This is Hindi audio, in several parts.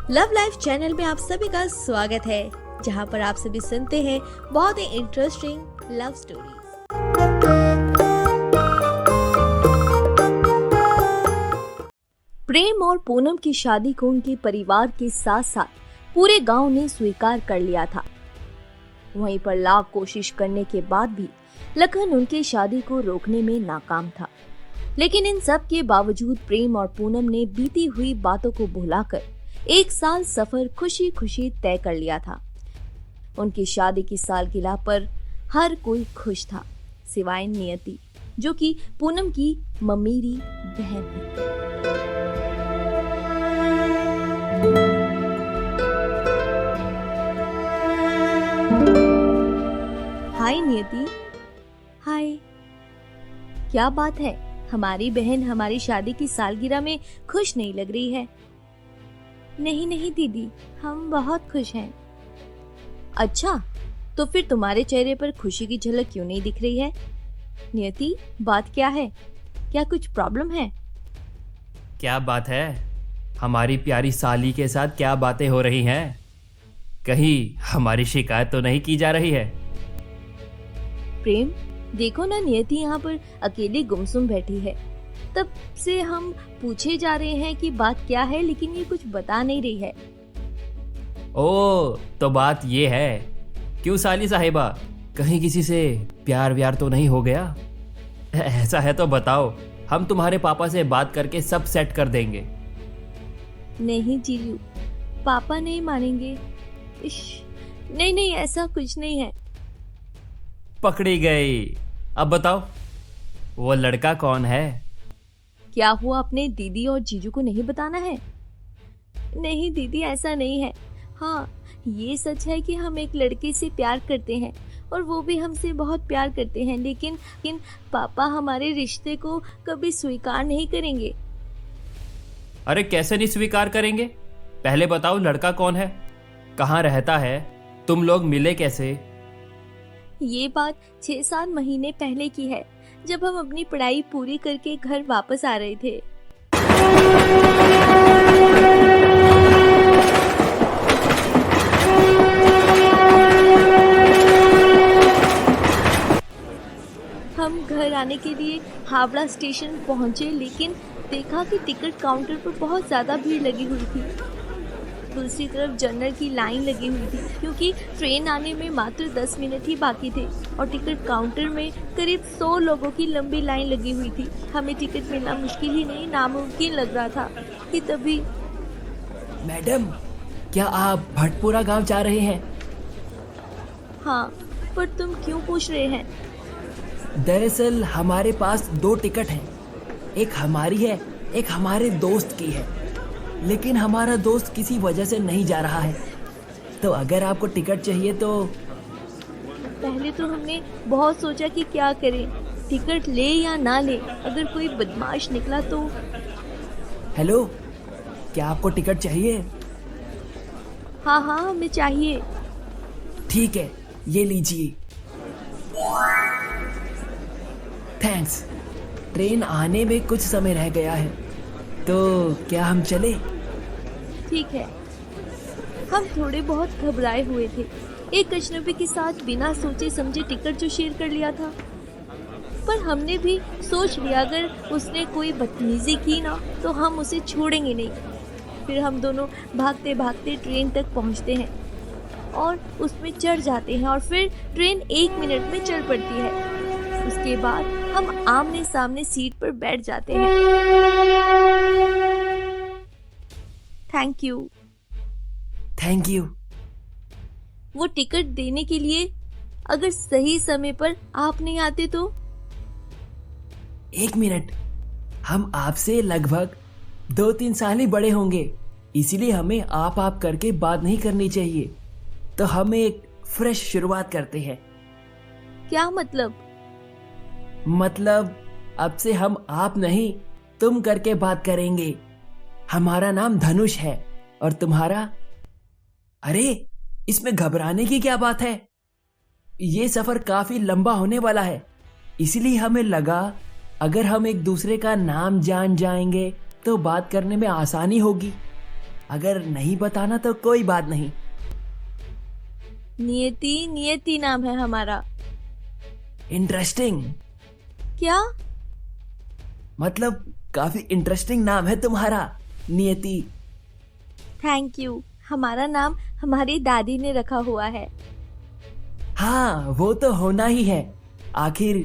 लव लाइफ चैनल में आप सभी का स्वागत है, जहां पर आप सभी सुनते हैं बहुत ही इंटरेस्टिंग लव स्टोरीज। प्रेम और पूनम की शादी को उनके परिवार के साथ साथ पूरे गांव ने स्वीकार कर लिया था। वहीं पर लाख कोशिश करने के बाद भी लखन उनकी शादी को रोकने में नाकाम था। लेकिन इन सब के बावजूद प्रेम और पूनम ने बीती हुई बातों को भुलाकर 1 साल सफर खुशी खुशी तय कर लिया था। उनकी शादी की सालगिरह पर हर कोई खुश था, सिवाय नियति, जो कि पूनम की ममीरी बहन है। हाय नियति। हाय। क्या बात है, हमारी बहन हमारी शादी की सालगिरह में खुश नहीं लग रही है। नहीं नहीं दीदी, हम बहुत खुश हैं। अच्छा, तो फिर तुम्हारे चेहरे पर खुशी की झलक क्यों नहीं दिख रही है? नियति, बात क्या है? क्या कुछ प्रॉब्लम है? क्या बात है? हमारी प्यारी साली के साथ क्या बातें हो रही हैं? कहीं हमारी शिकायत तो नहीं की जा रही है? प्रेम, देखो ना, नियति यहाँ पर अकेली गुमसुम बैठी है। तब से हम पूछे जा रहे हैं कि बात क्या है, लेकिन ये कुछ बता नहीं रही है। ओह, तो बात ये है। क्यों साली साहिबा, कहीं किसी से प्यार व्यार तो नहीं हो गया? ऐसा है तो बताओ, हम तुम्हारे पापा से बात करके सब सेट कर देंगे। नहीं जीजू, पापा नहीं मानेंगे। नहीं नहीं, ऐसा कुछ नहीं है। पकड़ी गई। अब बताओ, वो लड़का कौन है? क्या हुआ, अपने दीदी और जीजू को नहीं बताना है? नहीं दीदी, ऐसा नहीं है। हाँ, ये सच है कि हम एक लड़के से प्यार करते हैं और वो भी हमसे बहुत प्यार करते हैं, लेकिन पापा हमारे रिश्ते को कभी स्वीकार नहीं करेंगे। अरे कैसे नहीं स्वीकार करेंगे? पहले बताओ, लड़का कौन है, कहाँ रहता है, तुम लोग मिले कैसे? ये बात 6-7 महीने पहले की है, जब हम अपनी पढ़ाई पूरी करके घर वापस आ रहे थे। हम घर आने के लिए हावड़ा स्टेशन पहुंचे, लेकिन देखा कि टिकट काउंटर पर बहुत ज्यादा भीड़ लगी हुई थी। दूसरी तरफ जनरल की लाइन लगी हुई थी, क्योंकि ट्रेन आने में मात्र 10 मिनट ही बाकी थे और टिकट काउंटर में करीब 100 लोगों की लंबी लाइन लगी हुई थी। हमें टिकट मिलना मुश्किल ही नहीं, नामुमकिन लग रहा था कि तभी। मैडम, क्या आप भटपुरा गांव जा रहे हैं? हाँ, पर तुम क्यों पूछ रहे हैं? दरअसल हमारे पास 2 टिकट हैं, एक हमारी है, एक हमारे दोस्त की है, लेकिन हमारा दोस्त किसी वजह से नहीं जा रहा है। तो अगर आपको टिकट चाहिए तो। पहले तो हमने बहुत सोचा कि क्या करें, टिकट ले या ना ले, अगर कोई बदमाश निकला तो। हेलो, क्या आपको टिकट चाहिए? हाँ हाँ, हमें चाहिए। ठीक है, ये लीजिए। थैंक्स। ट्रेन आने में कुछ समय रह गया है, तो क्या हम चले? ठीक है। हम थोड़े बहुत घबराए हुए थे, एक अजनबी के साथ बिना सोचे समझे टिकट जो शेयर कर लिया था। पर हमने भी सोच लिया, अगर उसने कोई बदतमीजी की ना तो हम उसे छोड़ेंगे नहीं। फिर हम दोनों भागते भागते ट्रेन तक पहुंचते हैं और उसमें चढ़ जाते हैं, और फिर ट्रेन 1 मिनट में चल पड़ती है। उसके बाद हम आमने सामने सीट पर बैठ जाते हैं। Thank you. Thank you. वो टिकट देने के लिए, अगर सही समय पर आप नहीं आते तो। 1 मिनट, हम आपसे लगभग 2-3 साल ही बड़े होंगे, इसीलिए हमें आप करके बात नहीं करनी चाहिए। तो हम एक फ्रेश शुरुआत करते हैं। क्या मतलब? मतलब अब से हम आप नहीं, तुम करके बात करेंगे। हमारा नाम धनुष है और तुम्हारा? अरे, इसमें घबराने की क्या बात है? ये सफर काफी लंबा होने वाला है, इसलिए हमें लगा अगर हम एक दूसरे का नाम जान जाएंगे तो बात करने में आसानी होगी। अगर नहीं बताना तो कोई बात नहीं। नियति, नियति नाम है हमारा। इंटरेस्टिंग। क्या? मतलब काफी इंटरेस्टिंग नाम है तुम्हारा, नियति। Thank you. हमारा नाम हमारी दादी ने रखा हुआ है। हाँ, वो तो होना ही है। आखिर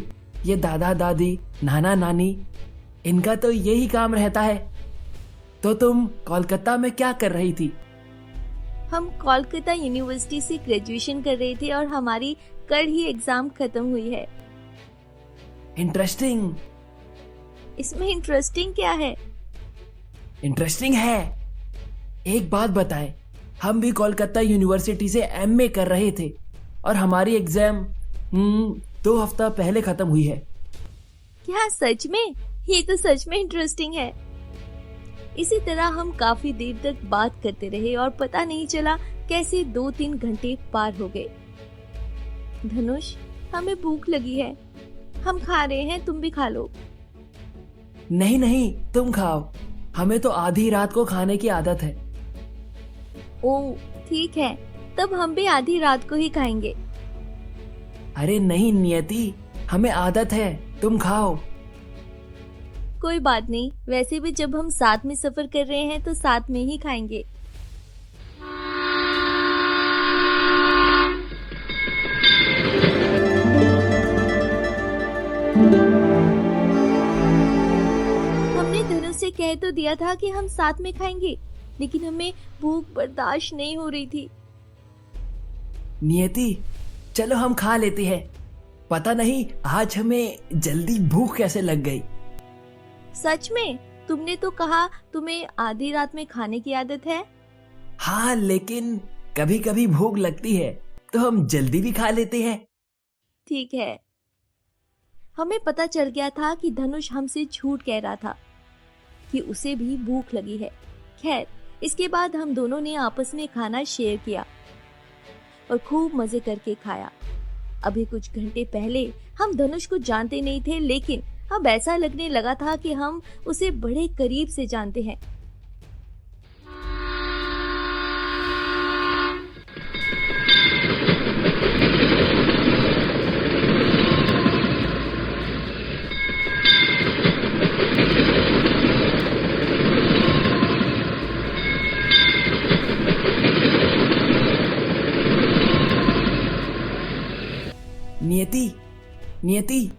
ये दादा दादी, नाना नानी, इनका तो यही काम रहता है। तो तुम कोलकाता में क्या कर रही थी? हम कोलकाता यूनिवर्सिटी से ग्रेजुएशन कर रहे थे और हमारी कल ही एग्जाम खत्म हुई है। इंटरेस्टिंग। इसमें इंटरेस्टिंग क्या है? इंटरेस्टिंग है। एक बात बताएं, हम भी कोलकाता यूनिवर्सिटी से एमए कर रहे थे और हमारी एग्जाम 2 हफ्ता पहले खत्म हुई है। क्या सच में? ये तो सच में इंटरेस्टिंग है। इसी तरह हम काफी देर तक बात करते रहे और पता नहीं चला कैसे 2-3 घंटे पार हो गए। धनुष, हमें भूख लगी है, हम खा रहे हैं, तुम भी खा लो। नहीं नहीं, तुम खाओ, हमें तो आधी रात को खाने की आदत है। ओह ठीक है, तब हम भी आधी रात को ही खाएंगे। अरे नहीं नियति, हमें आदत है, तुम खाओ। कोई बात नहीं, वैसे भी जब हम साथ में सफर कर रहे हैं तो साथ में ही खाएंगे। हमने धनुष से कह तो दिया था कि हम साथ में खाएंगे, लेकिन हमें भूख बर्दाश्त नहीं हो रही थी। नियति, चलो हम खा लेते हैं। पता नहीं आज हमें जल्दी भूख कैसे लग गई। सच में? तुमने तो कहा तुम्हें आधी रात में खाने की आदत है। हाँ, लेकिन कभी कभी भूख लगती है तो हम जल्दी भी खा लेते हैं। ठीक है। हमें पता चल गया था कि धनुष हमसे झूठ कह रहा था कि उसे भी भूख लगी है। खैर, इसके बाद हम दोनों ने आपस में खाना शेयर किया और खूब मजे करके खाया। अभी कुछ घंटे पहले हम धनुष को जानते नहीं थे, लेकिन अब ऐसा लगने लगा था कि हम उसे बड़े करीब से जानते हैं। नियति, नियति,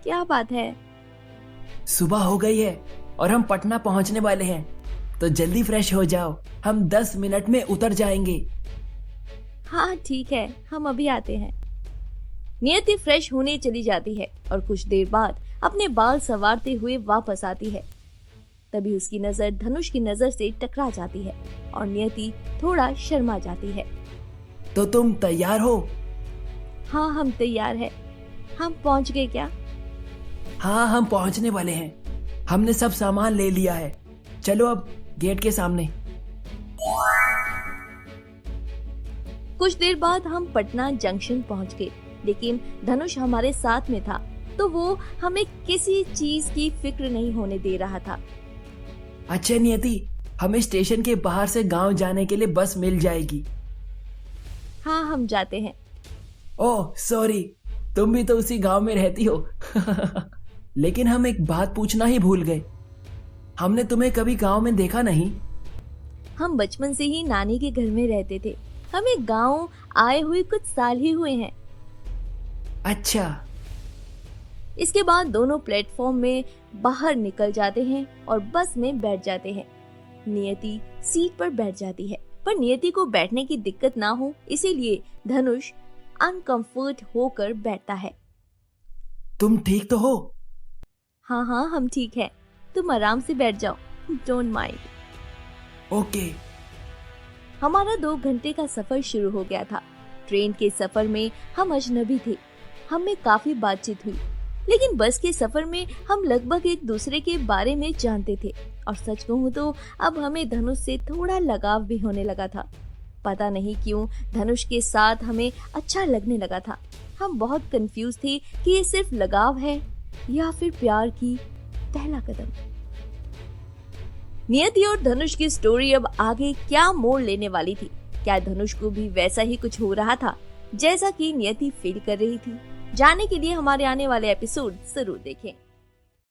क्या बात है? सुबह हो गई है और हम पटना पहुंचने वाले हैं, तो जल्दी फ्रेश हो जाओ, हम 10 मिनट में उतर जाएंगे। हाँ ठीक है, हम अभी आते हैं। नियति फ्रेश होने चली जाती है और कुछ देर बाद अपने बाल संवारते हुए वापस आती है। तभी उसकी नजर धनुष की नजर से टकरा जाती है और नियति थोड़ा शर्मा जाती है। तो तुम तैयार हो? हाँ, हम तैयार हैं। हम पहुंच गए क्या? हाँ, हम पहुंचने वाले हैं। हमने सब सामान ले लिया है। चलो अब गेट के सामने। कुछ देर बाद हम पटना जंक्शन पहुंच गए, लेकिन धनुष हमारे साथ में था, तो वो हमें किसी चीज की फिक्र नहीं होने दे रहा था। अच्छा नियति, हमें स्टेशन के बाहर से गांव जाने के लिए बस मिल जाएगी। हाँ, हम जाते हैं। ओह सॉरी, तुम भी तो उसी गांव में रहती हो। लेकिन हम एक बात पूछना ही भूल गए, हमने तुम्हें कभी गांव में देखा नहीं। हम बचपन से ही नानी के घर में रहते थे। हमें गांव आए हुए कुछ साल ही हुए हैं। अच्छा। इसके बाद दोनों प्लेटफॉर्म में बाहर निकल जाते हैं और बस में बैठ जाते हैं। नियति सीट पर बैठ जाती है, पर नियति को बैठने की दिक्कत ना हो इसीलिए धनुष अनकंफर्ट होकर बैठता है। तुम ठीक तो हो? हाँ हाँ, हम ठीक है, तुम आराम से बैठ जाओ, डोंट माइंड। ओके। हमारा 2 घंटे का सफर शुरू हो गया था। ट्रेन के सफर में हम अजनबी थे, हमें काफी बातचीत हुई, लेकिन बस के सफर में हम लगभग एक दूसरे के बारे में जानते थे। और सच कहूँ तो अब हमें धनुष से थोड़ा लगाव भी होने लगा था। पता नहीं क्यों धनुष के साथ हमें अच्छा लगने लगा था। हम बहुत कंफ्यूज थे कि ये सिर्फ लगाव है या फिर प्यार की पहला कदम। नियति और धनुष की स्टोरी अब आगे क्या मोड़ लेने वाली थी? क्या धनुष को भी वैसा ही कुछ हो रहा था जैसा कि नियति फील कर रही थी? जानने के लिए हमारे आने वाले एपिसोड जरूर देखें।